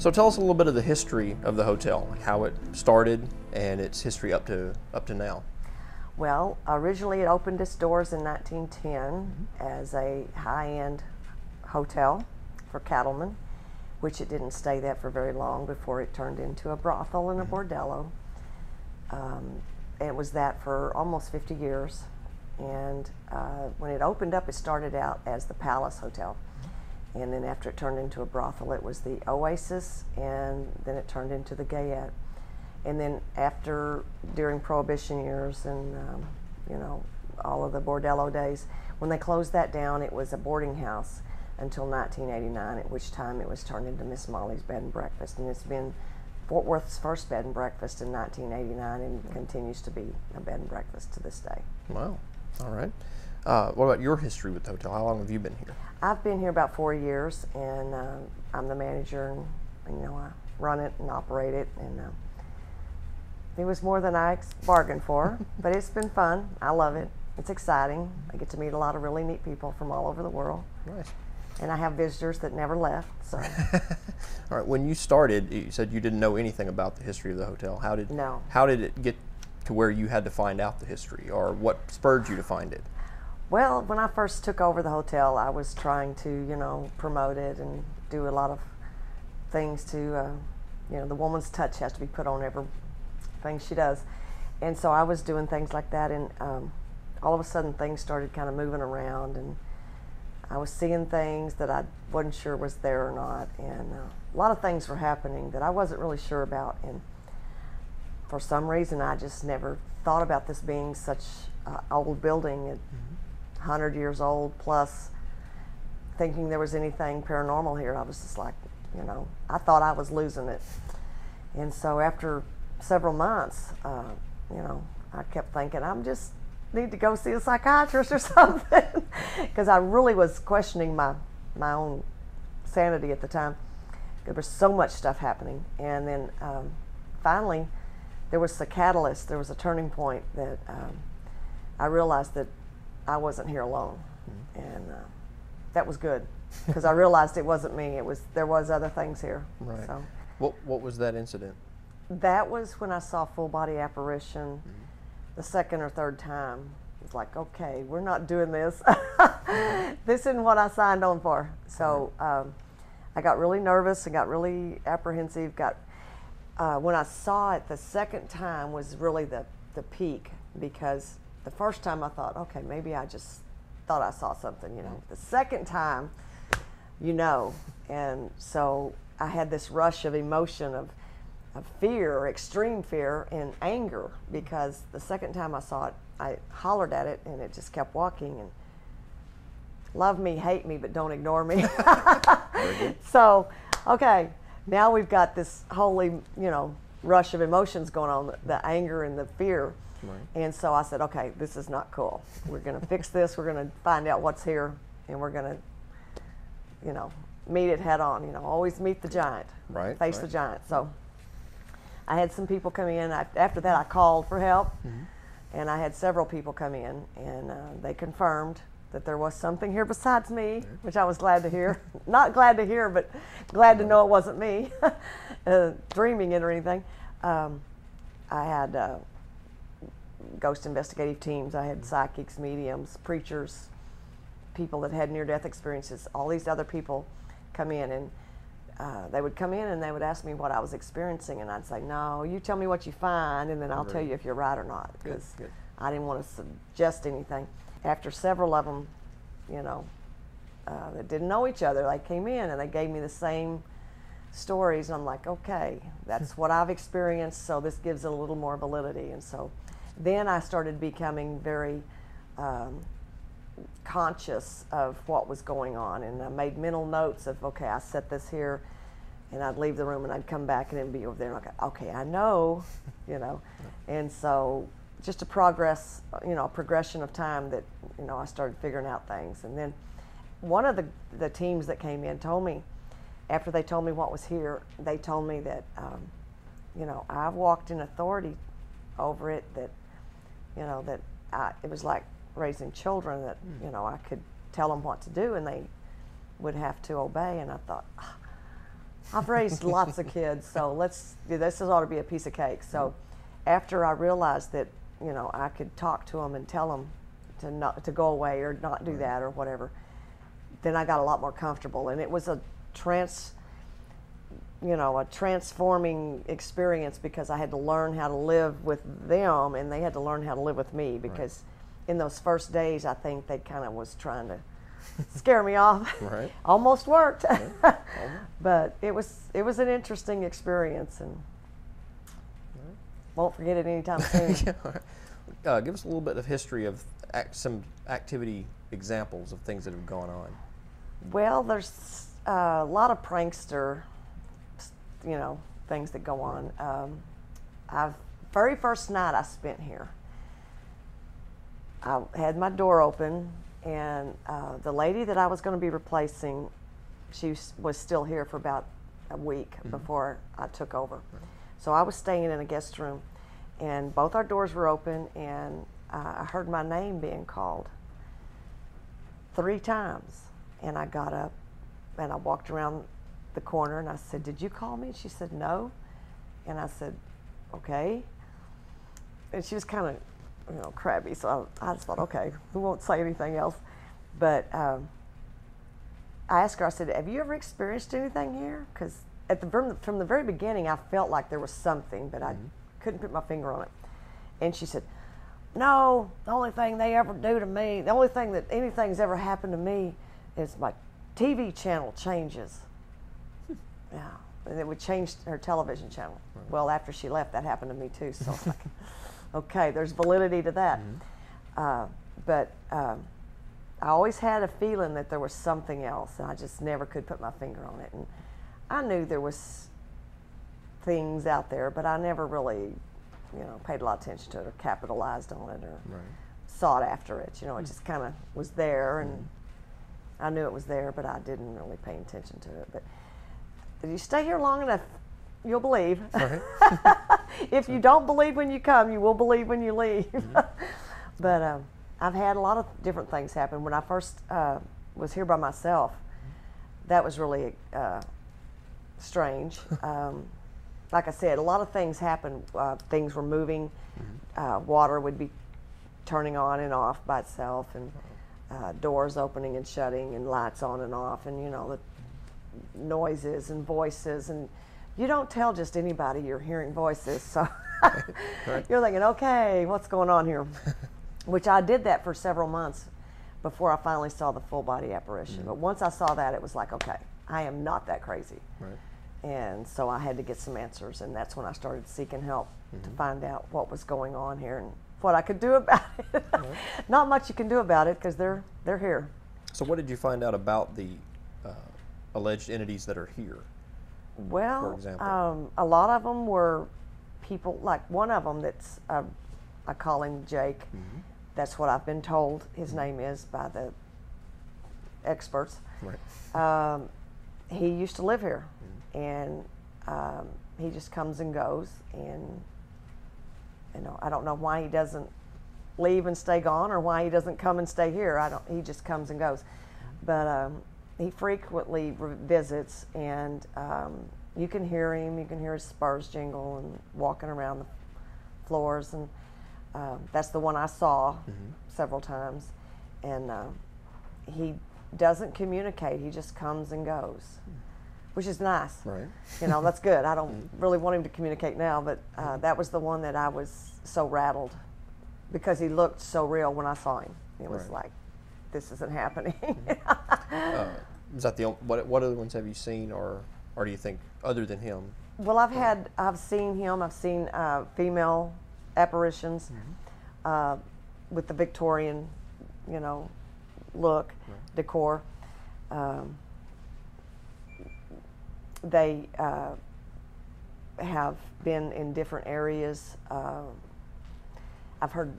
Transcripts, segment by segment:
So tell us a little bit of the history of the hotel, like how it started and its history up to now. Well, originally it opened its doors in 1910 as a high-end hotel for cattlemen, which it didn't stay that for very long before it turned into a brothel and a bordello. And it was that for almost 50 years. And when it opened up, it started out as the Palace Hotel. And then after it turned into a brothel, it was the Oasis, and then it turned into the Gayette. And then during Prohibition years and, you know, all of the bordello days, when they closed that down, it was a boarding house until 1989, at which time it was turned into Miss Molly's Bed and Breakfast. And it's been Fort Worth's first bed and breakfast in 1989 and continues to be a bed and breakfast to this day. Wow. All right. What about your history with the hotel? How long have you been here? I've been here about 4 years, and I'm the manager, and you know, I run it and operate it, and it was more than I bargained for, but it's been fun. I love it. It's exciting. I get to meet a lot of really neat people from all over the world. Nice. And I have visitors that never left. So. All right. When you started, you said you didn't know anything about the history of the hotel. How did it get to where you had to find out the history, or what spurred you to find it? Well, when I first took over the hotel, I was trying to, you know, promote it and do a lot of things to, you know, the woman's touch has to be put on everything she does. And so I was doing things like that, and all of a sudden things started kind of moving around, and I was seeing things that I wasn't sure was there or not, and a lot of things were happening that I wasn't really sure about, and for some reason I just never thought about this being such an old building, 100 years old plus, thinking there was anything paranormal here. I was just like, you know, I thought I was losing it. And so after several months, you know, I kept thinking, I'm just need to go see a psychiatrist or something, because I really was questioning my own sanity at the time. There was so much stuff happening, and then finally there was a catalyst, there was a turning point that I realized that I wasn't here alone, and that was good, because I realized it wasn't me. There was other things here. Right. So, what was that incident? that was when I saw full body apparition the second or third time. It's like, okay, we're not doing this. This isn't what I signed on for. So I got really nervous and got really apprehensive. When I saw it the second time was really the peak, because the first time I thought, okay, maybe I just thought I saw something, you know. The second time, you know, and so I had this rush of emotion of fear, extreme fear and anger, because the second time I saw it, I hollered at it and it just kept walking, and love me, hate me, but don't ignore me. So, okay, now we've got this holy, you know, rush of emotions going on, the anger and the fear. Right. And so I said, okay, this is not cool. We're going to fix this. We're going to find out what's here, and we're going to, you know, meet it head on. You know, always meet the giant. Right. Face the giant. So I had some people come in. After that, I called for help, and I had several people come in, and they confirmed that there was something here besides me, which I was glad to hear. Not glad to hear, but glad to know it wasn't me dreaming it or anything. I had ghost investigative teams. I had psychics, mediums, preachers, people that had near-death experiences. All these other people come in, and they would come in and they would ask me what I was experiencing, and I'd say, no, you tell me what you find, and then I'll tell you if you're right or not, because I didn't want to suggest anything. After several of them, you know, that didn't know each other, they came in and they gave me the same stories, and I'm like, okay, that's what I've experienced, so this gives it a little more validity. And so then I started becoming very conscious of what was going on, and I made mental notes of, okay, I set this here, and I'd leave the room and I'd come back and it'd be over there, and I'd go, okay, I know, you know. And so just a progression of time that, you know, I started figuring out things. And then one of the teams that came in told me, after they told me what was here, they told me that, you know, I've walked in authority over it, that, you know, that it was like raising children, that, you know, I could tell them what to do and they would have to obey. And I thought, I've raised lots of kids, so this ought to be a piece of cake. So after I realized that, you know, I could talk to them and tell them to go away or not do that or whatever, then I got a lot more comfortable, and it was a transforming experience, because I had to learn how to live with them and they had to learn how to live with me, because in those first days I think they kind of was trying to scare me off. Right. Almost worked. But it was an interesting experience, and won't forget it anytime soon. Give us a little bit of history of some activity examples of things that have gone on. Well, there's a lot of prankster, you know, things that go on. Very first night I spent here, I had my door open, and the lady that I was going to be replacing, she was still here for about a week before I took over. So I was staying in a guest room, and both our doors were open, and I heard my name being called 3 times. And I got up and I walked around the corner and I said, "Did you call me?" She said, "No." And I said, "Okay." And she was kind of, you know, crabby, so I just thought, okay, we won't say anything else. But I asked her, I said, "Have you ever experienced anything here?" Because from the very beginning, I felt like there was something, but I couldn't put my finger on it. And she said, "No, the only thing they ever do to me, the only thing that anything's ever happened to me is my TV channel changes." Yeah, and it would change her television channel. Well, after she left, that happened to me too, so I was like, okay, there's validity to that. But I always had a feeling that there was something else, and I just never could put my finger on it. And I knew there was things out there, but I never really, you know, paid a lot of attention to it or capitalized on it or sought after it. You know, it just kind of was there, and I knew it was there, but I didn't really pay attention to it. But if you stay here long enough, you'll believe. If you don't believe when you come, you will believe when you leave. But I've had a lot of different things happen. When I first was here by myself, that was really strange. Like I said, a lot of things happened. Things were moving. Water would be turning on and off by itself, and doors opening and shutting, and lights on and off, and, you know, the noises and voices, and you don't tell just anybody you're hearing voices, so you're thinking, okay, what's going on here? Which I did that for several months before I finally saw the full body apparition. But once I saw that, it was like, okay, I am not that crazy. And so I had to get some answers, and that's when I started seeking help to find out what was going on here and what I could do about it. Not much you can do about it, because they're here. So what did you find out about the alleged entities that are here? Well, for example? A lot of them were people, like one of them that's, I call him Jake. That's what I've been told his name is by the experts. He used to live here, and he just comes and goes, and, you know, I don't know why he doesn't leave and stay gone, or why he doesn't come and stay here. He just comes and goes. But he frequently visits, and you can hear him. You can hear his spurs jingle and walking around the floors, and that's the one I saw several times. And he doesn't communicate. He just comes and goes, which is nice. You know, that's good. I don't really want him to communicate now, but that was the one that I was so rattled, because he looked so real when I saw him. It was like, this isn't happening. Is that the only, what other ones have you seen, or do you think other than him? Well, I've seen him. I've seen female apparitions with the Victorian, you know, look, decor. They have been in different areas. I've heard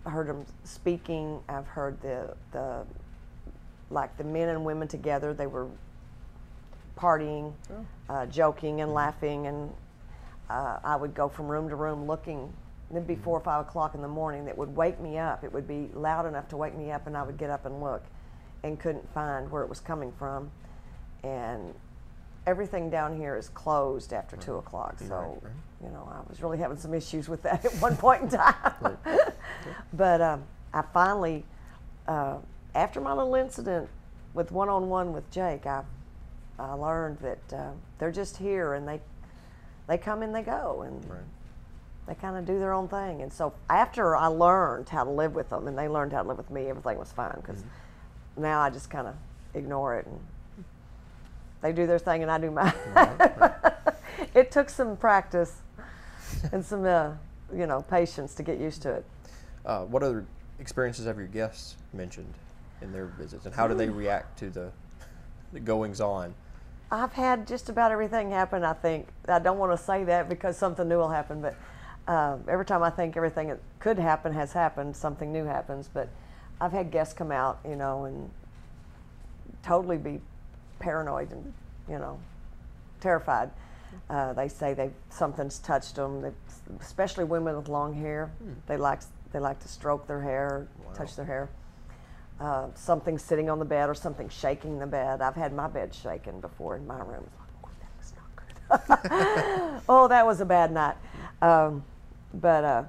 them speaking. I've heard the like the men and women together. They were partying, joking and laughing, and I would go from room to room looking. It'd be 4 or 5 o'clock in the morning. That would wake me up. It would be loud enough to wake me up, and I would get up and look, and couldn't find where it was coming from. And everything down here is closed after 2 o'clock. So, you know, I was really having some issues with that at one point in time. But I finally, after my little incident with one-on-one with Jake, I learned that they're just here, and they come and they go, and they kind of do their own thing. And so after I learned how to live with them, and they learned how to live with me, everything was fine, because now I just kind of ignore it, and they do their thing and I do mine. It took some practice and some you know, patience to get used to it. What other experiences have your guests mentioned in their visits, and how do they react to the goings on? I've had just about everything happen, I think. I don't want to say that because something new will happen, but every time I think everything that could happen has happened, something new happens. But I've had guests come out, you know, and totally be paranoid and, you know, terrified. They say something's touched them, especially women with long hair. They like to stroke their hair, touch their hair. Something sitting on the bed or something shaking the bed. I've had my bed shaken before in my room. Oh, that was not good. Oh, that was a bad night. But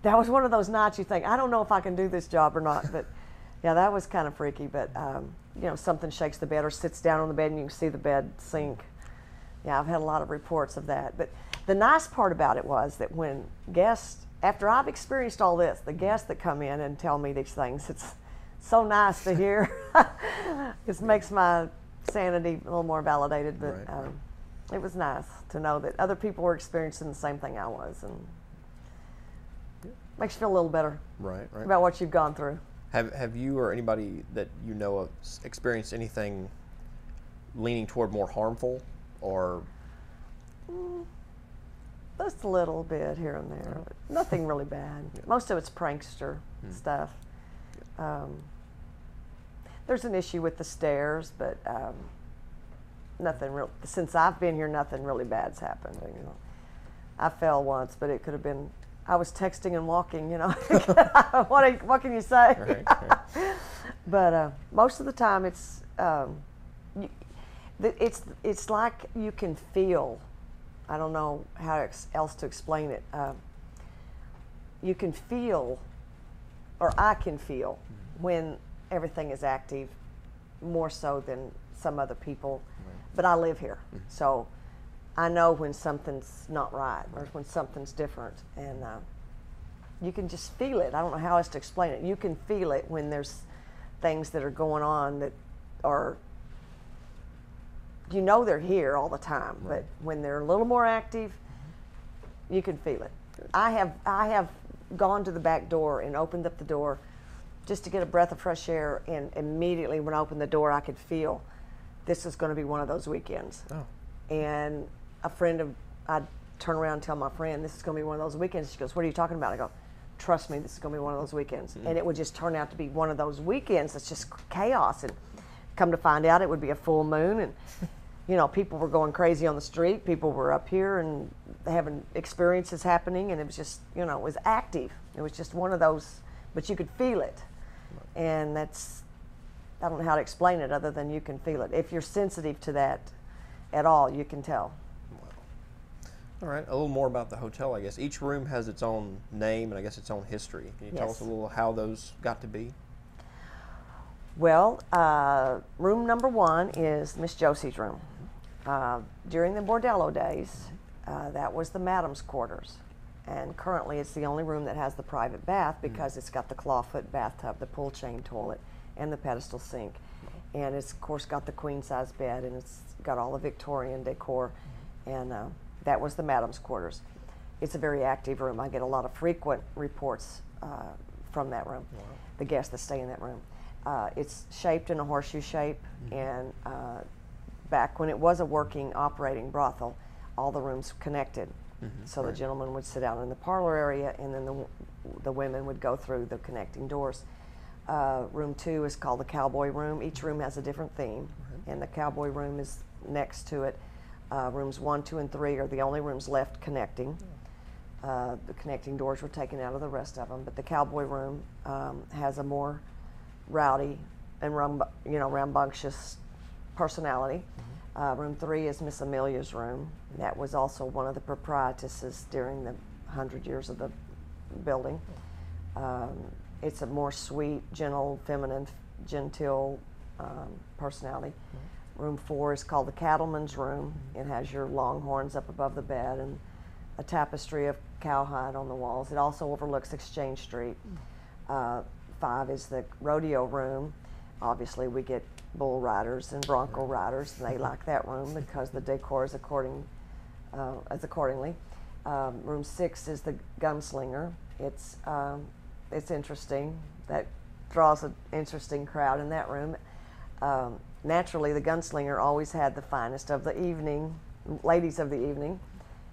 that was one of those nights you think, I don't know if I can do this job or not. But yeah, that was kind of freaky. But you know, something shakes the bed or sits down on the bed and you can see the bed sink. Yeah, I've had a lot of reports of that. But the nice part about it was that when guests, after I've experienced all this, the guests that come in and tell me these things, it's so nice to hear. It makes my sanity a little more validated, but it was nice to know that other people were experiencing the same thing I was, and makes you feel a little better about what you've gone through. Have you or anybody that you know of experienced anything leaning toward more harmful, or? Just a little bit here and there, but nothing really bad. Most of it's prankster stuff. There's an issue with the stairs, but nothing real. Since I've been here, nothing really bad's happened. You know, I fell once, but it could have been. I was texting and walking. You know, what can you say? But most of the time, it's like you can feel. I don't know how else to explain it. You can feel, or I can feel, when everything is active, more so than some other people. But I live here, so I know when something's not right or when something's different, and you can just feel it. I don't know how else to explain it. You can feel it when there's things that are going on that are, you know, they're here all the time, but when they're a little more active, you can feel it. I have gone to the back door and opened up the door just to get a breath of fresh air, and immediately when I opened the door, I could feel this is going to be one of those weekends. And I'd turn around and tell my friend, this is going to be one of those weekends. She goes, what are you talking about? I go, trust me, this is going to be one of those weekends. And it would just turn out to be one of those weekends. It's just chaos. And come to find out, it would be a full moon, and you know, people were going crazy on the street. People were up here and having experiences happening, and it was just, you know, it was active. It was just one of those, but you could feel it. And that's, I don't know how to explain it other than you can feel it. If you're sensitive to that at all, you can tell. All right, a little more about the hotel, I guess. Each room has its own name and I guess its own history. Can you tell us a little how those got to be? Well, room number 1 is Miss Josie's room. During the Bordello days, that was the madam's quarters. And currently it's the only room that has the private bath because it's got the clawfoot bathtub, the pull chain toilet, and the pedestal sink. And it's, of course, got the queen-size bed, and it's got all the Victorian decor. And that was the madam's quarters. It's a very active room. I get a lot of frequent reports from that room, the guests that stay in that room. It's shaped in a horseshoe shape, and back when it was a working, operating brothel, all the rooms connected. So the gentleman would sit down in the parlor area, and then the women would go through the connecting doors. Room 2 is called the cowboy room. Each room has a different theme, and the cowboy room is next to it. Rooms 1, 2, and 3 are the only rooms left connecting. The connecting doors were taken out of the rest of them, but the cowboy room has a more rowdy and rambunctious personality. Room 3 is Miss Amelia's room. That was also one of the proprietresses during the 100 years of the building. It's a more sweet, gentle, feminine, genteel personality. Room 4 is called the Cattleman's Room. It has your longhorns up above the bed and a tapestry of cowhide on the walls. It also overlooks Exchange Street. 5 is the Rodeo Room. Obviously, we get bull riders and bronco riders, and they like that room because the decor is accordingly. Room 6 is the Gunslinger. It's interesting. That draws an interesting crowd in that room. Naturally, the Gunslinger always had the finest of the evening, ladies of the evening,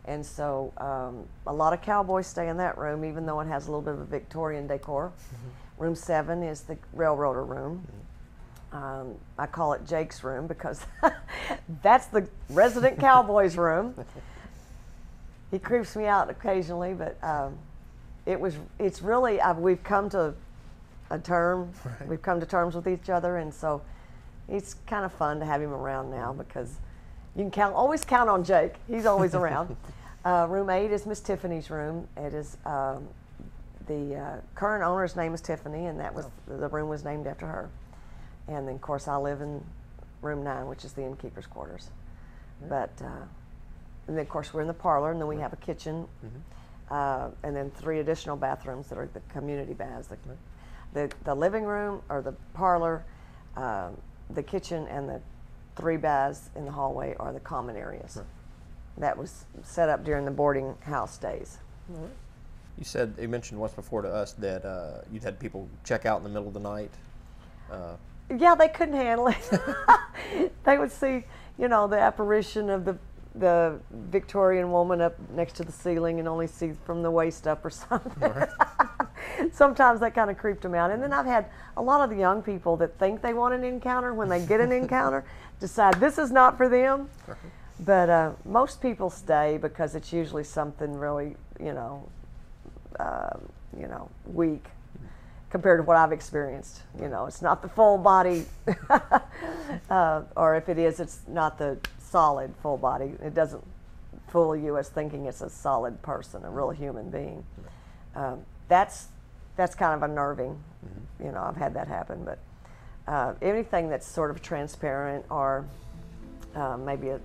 and so a lot of cowboys stay in that room, even though it has a little bit of a Victorian decor. Room 7 is the Railroader Room. I call it Jake's room because that's the resident cowboy's room. He creeps me out occasionally, but it's really we've come to a term. Right. We've come to terms with each other, and so it's kind of fun to have him around now because you can always count on Jake. He's always around. Room 8 is Miss Tiffany's room. It is the current owner's name is Tiffany, and that was the room was named after her. And then, of course, I live in room 9, which is the innkeeper's quarters. But and then, of course, we're in the parlor, and then we have a kitchen, and then 3 additional bathrooms that are the community baths. The living room or the parlor, the kitchen, and the 3 baths in the hallway are the common areas. Right. That was set up during the boarding house days. You mentioned once before to us that you'd had people check out in the middle of the night. Yeah, they couldn't handle it. They would see, the apparition of the Victorian woman up next to the ceiling and only see from the waist up or something. Right. Sometimes that kind of creeped them out. And then I've had a lot of the young people that think they want an encounter, when they get an encounter, decide this is not for them. Right. But most people stay because it's usually something really, weak compared to what I've experienced. It's not the full body, or if it is, it's not the solid full body. It doesn't fool you as thinking it's a solid person, a real human being. That's kind of unnerving. I've had that happen. But anything that's sort of transparent or maybe a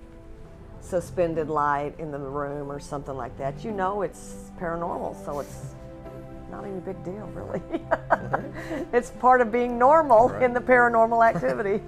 suspended light in the room or something like that, it's paranormal, so it's not any big deal, really. It's part of being normal in the paranormal activity.